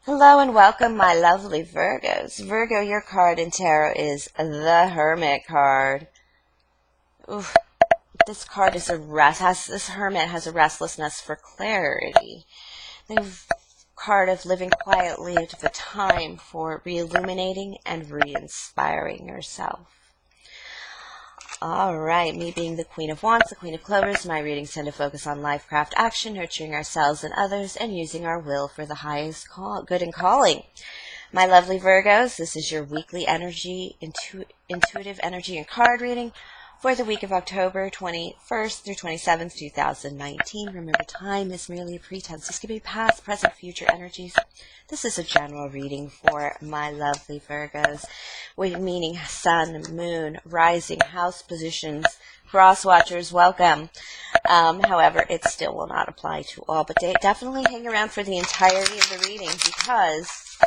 Hello and welcome, my lovely Virgos. Virgo, your card in tarot is the Hermit card. Oof, this card is this Hermit has a restlessness for clarity. The card of living quietly at the time for re-illuminating and re-inspiring yourself. All right, me being the Queen of Wands, the Queen of Clovers, my readings tend to focus on life, craft, action, nurturing ourselves and others, and using our will for the highest good and calling. My lovely Virgos, this is your weekly energy, intuitive energy and card reading for the week of October 21st through 27th, 2019. Remember, time is merely a pretense. This could be past, present, future energies. This is a general reading for my lovely Virgos, meaning sun, moon, rising, house positions, cross watchers, welcome. However, it still will not apply to all, but definitely hang around for the entirety of the reading because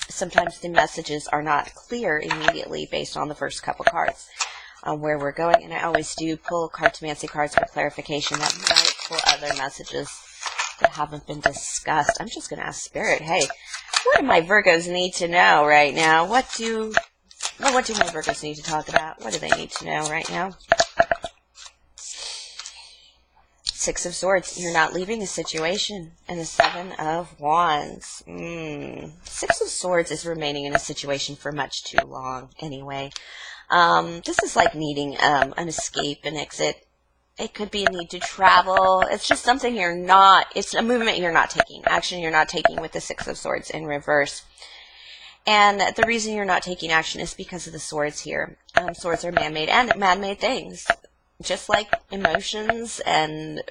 sometimes the messages are not clear immediately based on the first couple cards on where we're going. And I always do pull cartomancy cards for clarification that might pull other messages that haven't been discussed. I'm just going to ask Spirit, hey, what do my Virgos need to know right now? What do my Virgos need to talk about? What do they need to know right now? Six of Swords, you're not leaving a situation. And the Seven of Wands. Six of Swords is remaining in a situation for much too long anyway. This is like needing an escape, an exit. It could be a need to travel. It's just something it's a movement you're not taking, action you're not taking with the Six of Swords in reverse. And the reason you're not taking action is because of the swords here. Swords are man-made and man-made things. Just like emotions and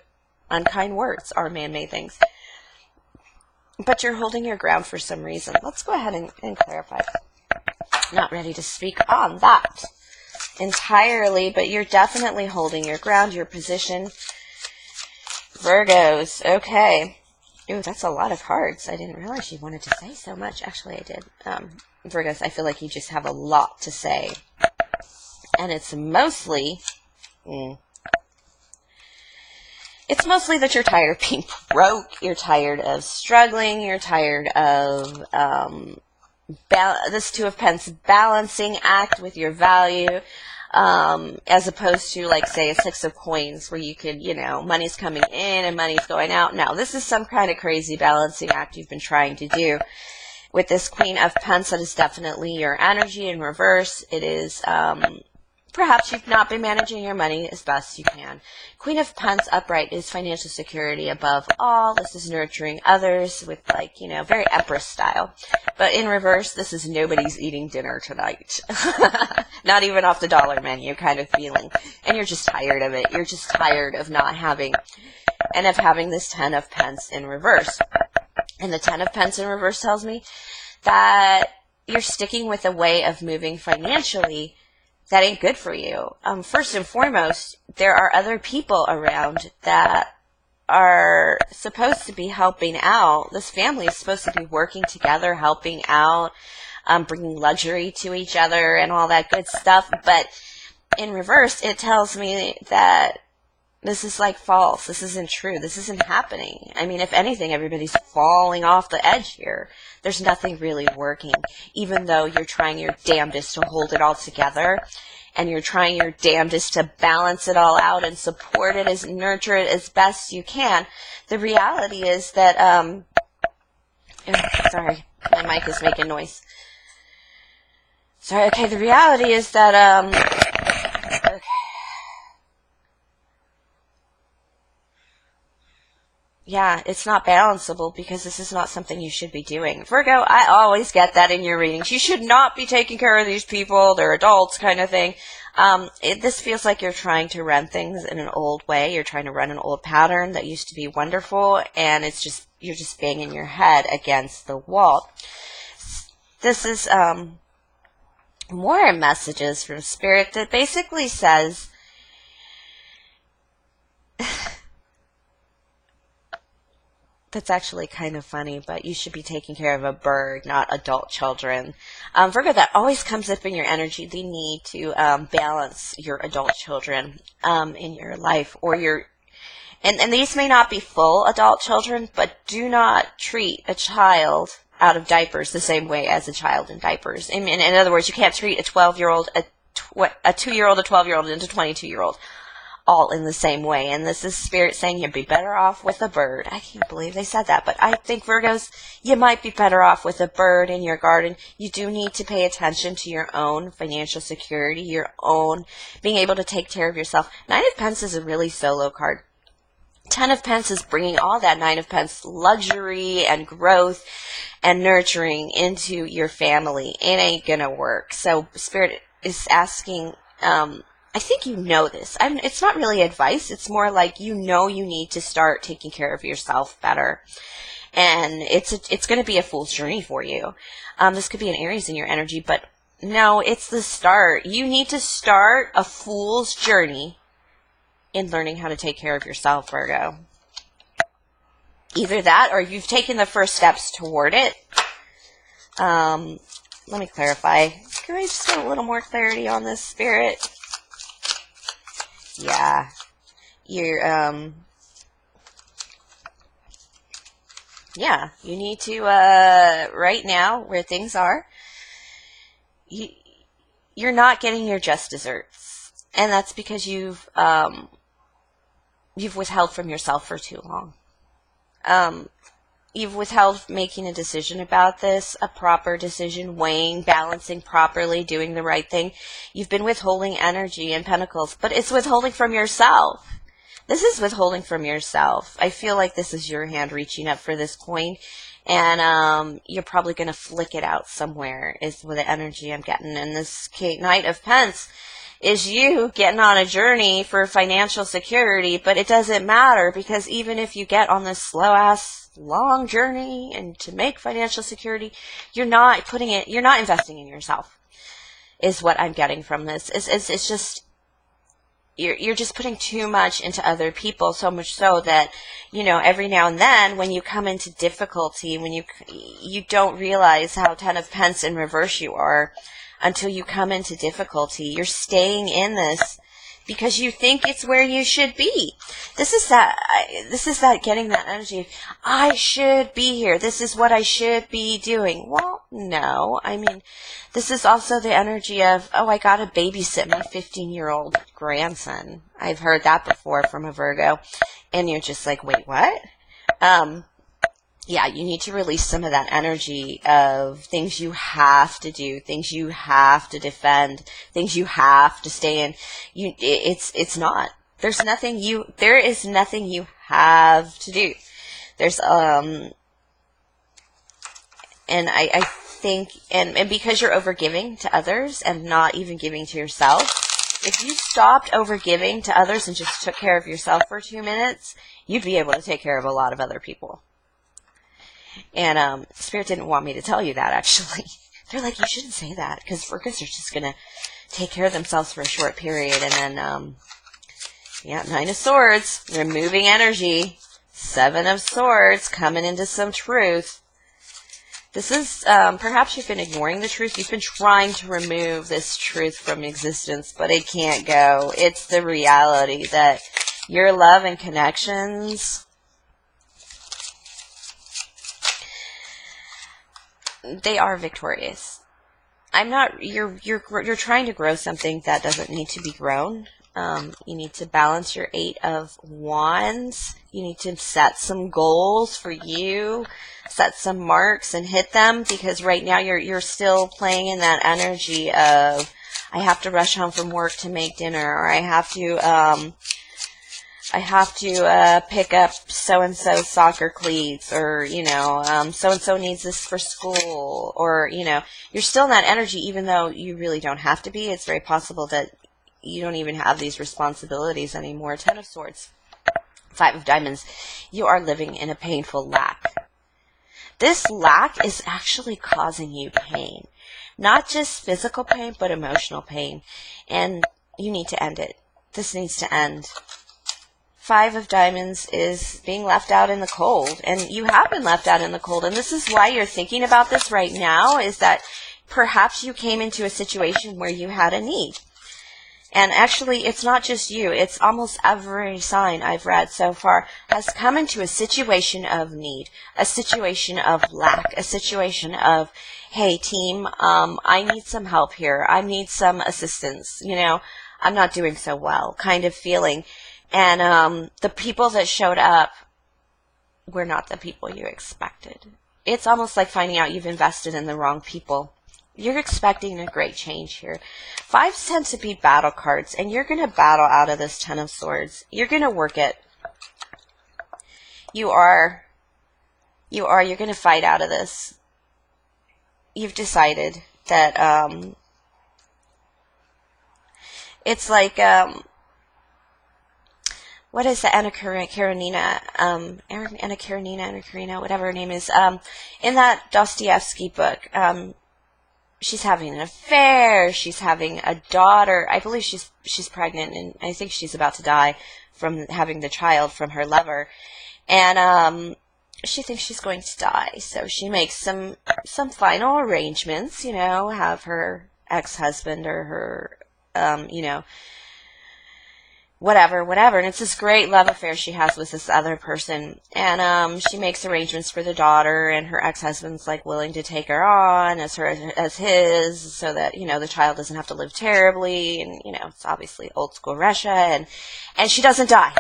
unkind words are man-made things. But you're holding your ground for some reason. Let's go ahead and clarify. Not ready to speak on that entirely, but you're definitely holding your ground, your position. Virgos, okay. Ooh, that's a lot of cards. I didn't realize you wanted to say so much. Actually, I did. Virgos, I feel like you just have a lot to say. And it's mostly that you're tired of being broke, you're tired of struggling, you're tired of this Two of Pence balancing act with your value, as opposed to, like, say, a Six of Coins where you could, money's coming in and money's going out. Now, this is some kind of crazy balancing act you've been trying to do. With this Queen of Pence, that is definitely your energy in reverse. It is, perhaps you've not been managing your money as best you can. Queen of Pence upright is financial security above all. This is nurturing others with, very Empress style. But in reverse, this is nobody's eating dinner tonight. Not even off the dollar menu kind of feeling. And you're just tired of it. You're just tired of not having, and of having this Ten of Pence in reverse. And the Ten of Pence in reverse tells me that you're sticking with a way of moving financially that ain't good for you. First and foremost, there are other people around that are supposed to be helping out. This family is supposed to be working together, helping out, bringing luxury to each other and all that good stuff. But in reverse, it tells me that this is like false. This isn't true. This isn't happening. I mean, if anything, everybody's falling off the edge here. There's nothing really working, even though you're trying your damnedest to hold it all together, and you're trying your damnedest to balance it all out and support it, nurture it as best you can. The reality is that, sorry, my mic is making noise. Sorry, okay, the reality is that, okay. Yeah, it's not balanceable because this is not something you should be doing. Virgo, I always get that in your readings. You should not be taking care of these people. They're adults kind of thing. This feels like you're trying to run things in an old way. You're trying to run an old pattern that used to be wonderful, and you're just banging your head against the wall. This is more messages from Spirit that basically says that's actually kind of funny, but you should be taking care of a bird, not adult children. Virgo, that always comes up in your energy, the need to balance your adult children in your life, or and these may not be full adult children, but do not treat a child out of diapers the same way as a child in diapers. In other words, you can't treat a 12-year-old, a 2-year-old, a 12-year-old, and a 22-year-old all in the same way. And this is Spirit saying you'd be better off with a bird. I can't believe they said that, but I think Virgos, you might be better off with a bird in your garden. You do need to pay attention to your own financial security, your own being able to take care of yourself. Nine of Pence is a really solo card. 10 of Pence is bringing all that 9 of Pence luxury and growth and nurturing into your family. It ain't gonna work. So Spirit is asking, I think you know this. It's not really advice. It's more like you need to start taking care of yourself better. And it's going to be a fool's journey for you. This could be an Aries in your energy, but no, it's the start. You need to start a fool's journey in learning how to take care of yourself, Virgo. Either that or you've taken the first steps toward it. Let me clarify. Can I just get a little more clarity on this, Spirit? Yeah, you're, yeah, you need to, right now, where things are, you're not getting your just desserts, and that's because you've withheld from yourself for too long. You've withheld making a decision about this, a proper decision, weighing, balancing properly, doing the right thing. You've been withholding energy in Pentacles, but it's withholding from yourself. This is withholding from yourself. I feel like this is your hand reaching up for this coin, and you're probably going to flick it out somewhere is with the energy I'm getting. And this Knight of Pence is you getting on a journey for financial security, but it doesn't matter because even if you get on this slow-ass long journey and to make financial security, you're not investing in yourself, is what I'm getting from this. It's just, you're just putting too much into other people, so much so that, every now and then when you come into difficulty, when you don't realize how 10 of Pence in reverse you are until you come into difficulty. You're staying in this because you think it's where you should be. This is that getting that energy. I should be here. This is what I should be doing. Well, no. I mean, this is also the energy of, oh, I got to babysit my 15-year-old grandson. I've heard that before from a Virgo. And you're just like, wait, what? Yeah, you need to release some of that energy of things you have to do, things you have to defend, things you have to stay in. It's not. There is nothing you have to do. There's, and I think, and because you're overgiving to others and not even giving to yourself, if you stopped overgiving to others and just took care of yourself for 2 minutes, you'd be able to take care of a lot of other people. And Spirit didn't want me to tell you that, actually. They're like, you shouldn't say that, because Virgos are just going to take care of themselves for a short period. And then, yeah, 9 of Swords, removing energy. 7 of Swords, coming into some truth. This is, perhaps you've been ignoring the truth. You've been trying to remove this truth from existence, but it can't go. It's the reality that your love and connections, they are victorious. You're trying to grow something that doesn't need to be grown. You need to balance your 8 of Wands. You need to set some goals for you, set some marks and hit them, because right now you're still playing in that energy of, I have to rush home from work to make dinner, or I have to pick up so-and-so's soccer cleats, or, so-and-so needs this for school, or, you're still in that energy even though you really don't have to be. It's very possible that you don't even have these responsibilities anymore. 10 of Swords, 5 of Diamonds, you are living in a painful lack. This lack is actually causing you pain. Not just physical pain, but emotional pain. And you need to end it. This needs to end. 5 of Diamonds is being left out in the cold, and you have been left out in the cold, and this is why you're thinking about this right now, is that perhaps you came into a situation where you had a need, And actually, it's not just you. It's almost every sign I've read so far has come into a situation of need, a situation of lack, a situation of, hey, team, I need some help here. I need some assistance. You know, I'm not doing so well kind of feeling. And the people that showed up were not the people you expected. It's almost like finding out you've invested in the wrong people. You're expecting a great change here. Fives tend to be battle cards, and you're going to battle out of this Ten of Swords. You're going to work it. You're going to fight out of this. You've decided that, it's like, what is the Anna Karenina, whatever her name is, in that Dostoevsky book, she's having an affair, she's having a daughter, I believe she's pregnant, and I think she's about to die from having the child from her lover, and, she thinks she's going to die, so she makes some final arrangements, you know, have her ex-husband or her, you know, whatever, and it's this great love affair she has with this other person, and she makes arrangements for the daughter, and her ex-husband's like willing to take her on as his, so that, you know, the child doesn't have to live terribly, and, you know, it's obviously old school Russia, and she doesn't die.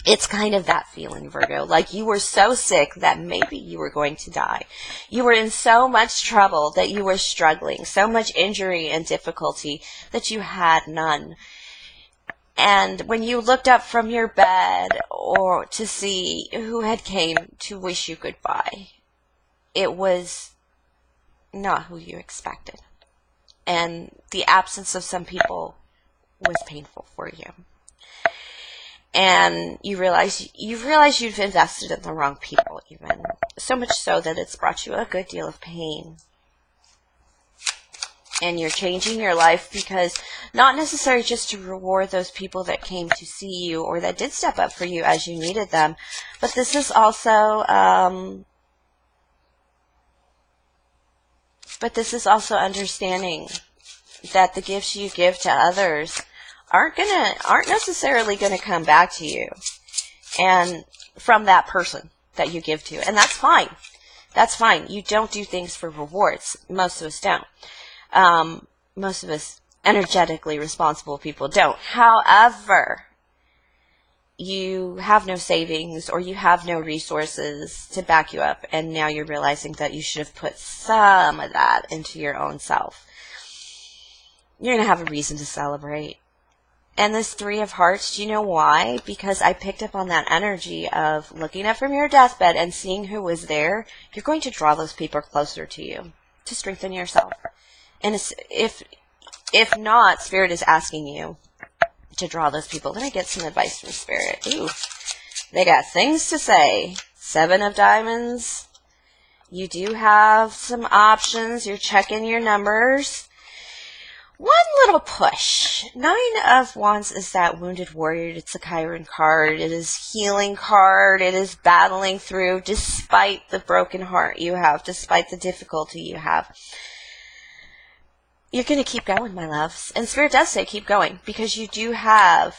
It's kind of that feeling, Virgo, like you were so sick that maybe you were going to die. You were in so much trouble that you were struggling, so much injury and difficulty that you had none. And when you looked up from your bed or to see who had came to wish you goodbye, it was not who you expected. And the absence of some people was painful for you. And you realize you've invested in the wrong people, even. So much so that it's brought you a good deal of pain. And you're changing your life because not necessarily just to reward those people that came to see you or that did step up for you as you needed them, but this is also understanding that the gifts you give to others aren't necessarily gonna come back to you and from that person that you give to, and that's fine. That's fine. You don't do things for rewards. Most of us don't. Most of us energetically responsible people don't. However, you have no savings or you have no resources to back you up, and now you're realizing that you should have put some of that into your own self. You're going to have a reason to celebrate. And this Three of Hearts, do you know why? Because I picked up on that energy of looking up from your deathbed and seeing who was there. You're going to draw those people closer to you to strengthen yourself. And if not, Spirit is asking you to draw those people. Let me get some advice from Spirit. Ooh, they got things to say. Seven of Diamonds. You do have some options. You're checking your numbers. One little push. Nine of Wands is that Wounded Warrior. It's a Chiron card. It is healing card. It is battling through despite the broken heart you have, despite the difficulty you have. You're going to keep going, my loves. And Spirit does say keep going because you do have,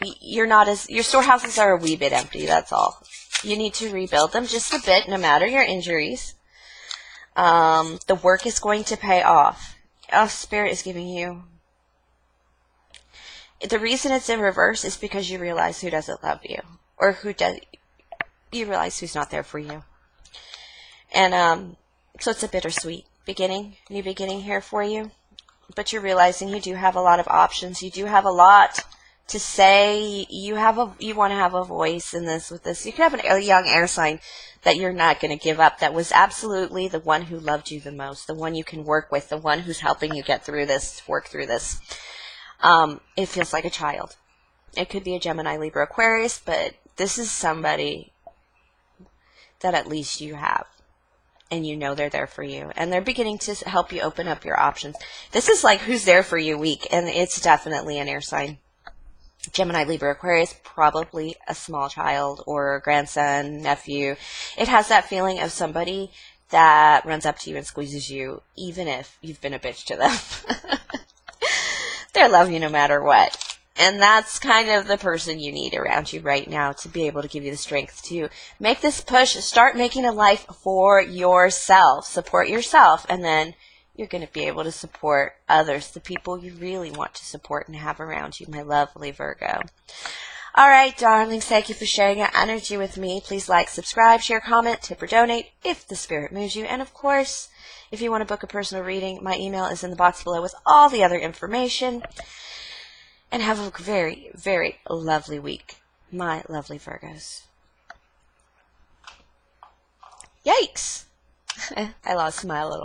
your storehouses are a wee bit empty, that's all. You need to rebuild them just a bit, no matter your injuries. The work is going to pay off. Oh, Spirit is giving you. The reason it's in reverse is because you realize who doesn't love you. Or you realize who's not there for you. And so it's a bittersweet beginning, new beginning here for you. But you're realizing you do have a lot of options. You do have a lot to say. You want to have a voice in this with this. You could have a young air sign that you're not going to give up. That was absolutely the one who loved you the most, the one you can work with, the one who's helping you get through this, work through this. It feels like a child. It could be a Gemini, Libra, Aquarius, but this is somebody that at least you have. And you know they're there for you. And they're beginning to help you open up your options. This is like who's there for you week. And it's definitely an air sign. Gemini, Libra, Aquarius, probably a small child or a grandson, nephew. It has that feeling of somebody that runs up to you and squeezes you, even if you've been a bitch to them. They love you no matter what. And that's kind of the person you need around you right now to be able to give you the strength to make this push. Start making a life for yourself. Support yourself, and then you're going to be able to support others, the people you really want to support and have around you, my lovely Virgo. All right, darlings, thank you for sharing your energy with me. Please like, subscribe, share, comment, tip, or donate if the spirit moves you. And, of course, if you want to book a personal reading, my email is in the box below with all the other information. And have a very, very lovely week, my lovely Virgos. Yikes! I lost my little